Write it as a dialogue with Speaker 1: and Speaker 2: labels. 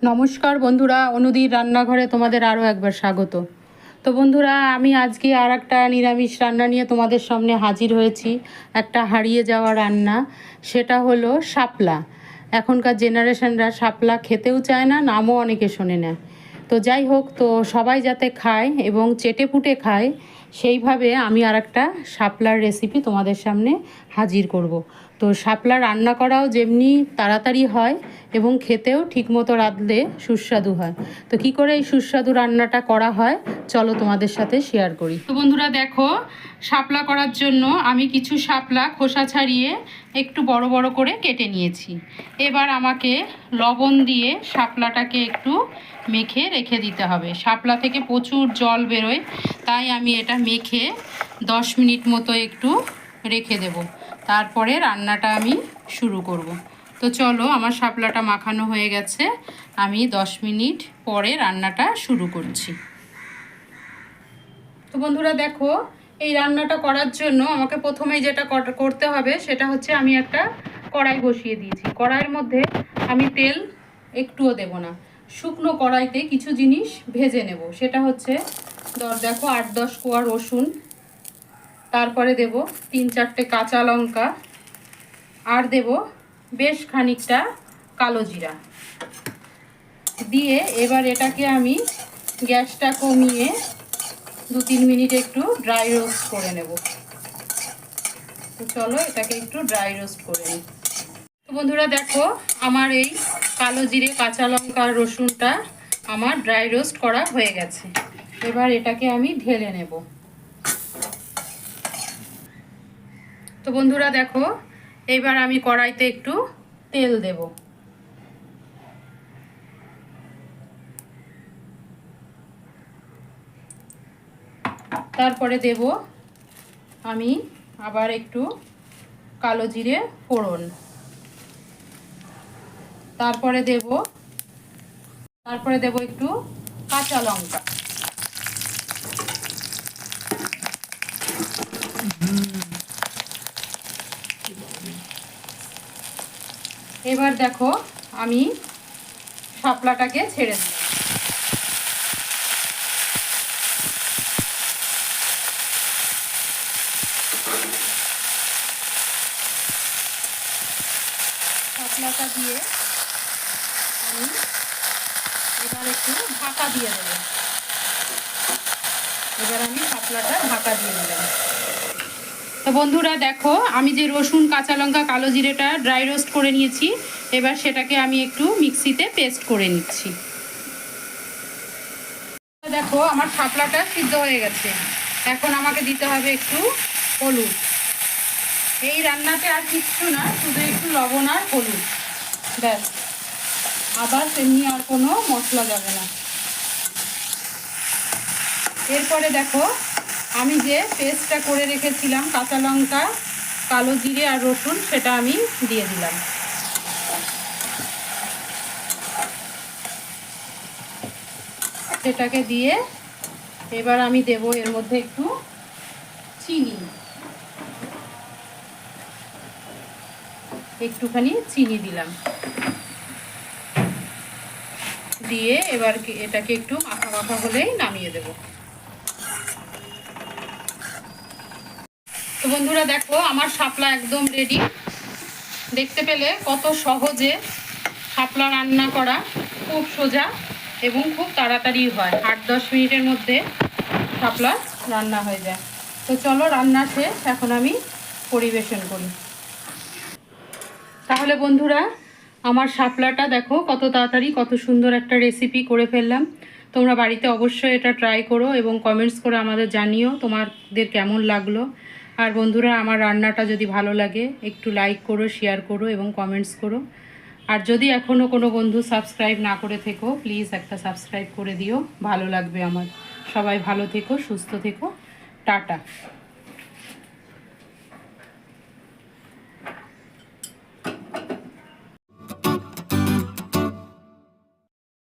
Speaker 1: নমস্কার বন্ধুরা, অনুদির রান্নাঘরে তোমাদের আরও একবার স্বাগত। তো বন্ধুরা, আমি আজকে আর একটা নিরামিষ রান্না নিয়ে তোমাদের সামনে হাজির হয়েছি। একটা হারিয়ে যাওয়া রান্না, সেটা হলো শাপলা। এখনকার জেনারেশনরা শাপলা খেতেও চায় না, নামও অনেকে শোনে না। তো যাই হোক, তো সবাই যাতে খায় এবং চেটেপুটে খায়, সেইভাবে আমি আর একটা শাপলার রেসিপি তোমাদের সামনে হাজির করব। তো শাপলা রান্না করাও যেমনি তাড়াতাড়ি হয় এবং খেতেও ঠিকমতো রাঁধলে সুস্বাদু হয়। তো কি করে এই সুস্বাদু রান্নাটা করা হয়, চলো তোমাদের সাথে শেয়ার করি। তো বন্ধুরা দেখো, শাপলা করার জন্য আমি কিছু শাপলা খোসা ছাড়িয়ে একটু বড় বড় করে কেটে নিয়েছি। এবার আমাকে লবণ দিয়ে শাপলাটাকে একটু মেখে রেখে দিতে হবে। শাপলা থেকে প্রচুর জল বেরোয়, তাই আমি এটা মেখে 10 মিনিট মতো একটু রেখে দেব। তারপরে রান্নাটা আমি শুরু করব। তো চলো, আমার শাপলাটা মাখানো হয়ে গেছে, আমি 10 মিনিট পরে রান্নাটা শুরু করছি। তো বন্ধুরা দেখো, এই রান্নাটা করার জন্য আমাকে প্রথমেই যেটা করতে হবে সেটা হচ্ছে, আমি একটা কড়াই বসিয়ে দিয়েছি। কড়াইয়ের মধ্যে আমি তেল একটুও দেব না, শুকনো কড়াইতে কিছু জিনিস ভেজে নেব। সেটা হচ্ছে, দেখো 8-10 কোয়া রসুন, তারপরে দেব 3-4টে কাঁচা লঙ্কা, আর দেব বেশ খানিকটা কালো জিরা দিয়ে এবার এটাকে আমি গ্যাসটা কমিয়ে 2-3 মিনিট একটু ড্রাই রোস্ট করে নেব। তো চলো এটাকে একটু ড্রাই রোস্ট করে নিই। তো বন্ধুরা দেখো, আমার এই কালো জিরে, কাঁচা লঙ্কা আর রসুনটা আমার ড্রাই রোস্ট করা হয়ে গেছে। এবার এটাকে আমি ঢেলে নেব। তো বন্ধুরা দেখো, এবার আমি কড়াইতে একটু তেল দেব। তারপরে দেব আমি আবার একটু কালো জিরে ফোড়ন, তারপরে দেব একটু কাঁচা লঙ্কা, এবার দেখো আমি শাপলাটাকে ছেড়ে দিই। শাপলাটা দিয়ে আমি এবার একটু ঢাকা দিয়ে দেবো। এবার আমি শাপলাটা ঢাকা দিয়ে দিলাম। তো বন্ধুরা দেখো, আমি যে রসুন, কাঁচা লঙ্কা, কালো জিরেটা ড্রাই রোস্ট করে নিয়েছি, এবার সেটাকে আমি একটু মিক্সিতে পেস্ট করে নিচ্ছি। দেখো আমার শাপলাটা সিদ্ধ হয়ে গেছে। এখন আমাকে দিতে হবে একটু হলুদ। এই রান্নাতে আর কিচ্ছু না, শুধু একটু লবণ আর হলুদ, ব্যাস। আবার তেমনি আর কোনো মশলা যাবে না। এরপরে দেখো, আমি যে পেস্টটা করে রেখেছিলাম কাঁচা লঙ্কা, কালো জিরে আর রসুন, সেটা আমি দিয়ে দিলাম। সেটাকে দিয়ে এবার আমি দেব এর মধ্যে একটু চিনি, একটুখানি চিনি দিলাম। দিয়ে এবার এটাকে একটু মাখা মাখা হলেই নামিয়ে দেব। তো বন্ধুরা দেখো, আমার শাপলা একদম রেডি। দেখতে পেলে কত সহজে শাপলা রান্না করা, খুব সোজা এবং খুব তাড়াতাড়ি হয়। 8-10 মিনিটের মধ্যে শাপলা রান্না হয়ে যায়। তো চলো, রান্না শেষ, এখন আমি পরিবেশন করি। তাহলে বন্ধুরা, আমার শাপলাটা দেখো কত তাড়াতাড়ি, কত সুন্দর একটা রেসিপি করে ফেললাম। তোমরা বাড়িতে অবশ্যই এটা ট্রাই করো এবং কমেন্টস করে আমাদের জানিও তোমাদের কেমন লাগলো। আর বন্ধুরা, আমার রান্নাটা যদি ভালো লাগে একটু লাইক করো, শেয়ার করো এবং কমেন্টস করো। আর যদি এখনও কোনো বন্ধু সাবস্ক্রাইব না করে থেকো, প্লিজ একটা সাবস্ক্রাইব করে দিও, ভালো লাগবে আমার। সবাই ভালো থেকো, সুস্থ থেকো, টাটা।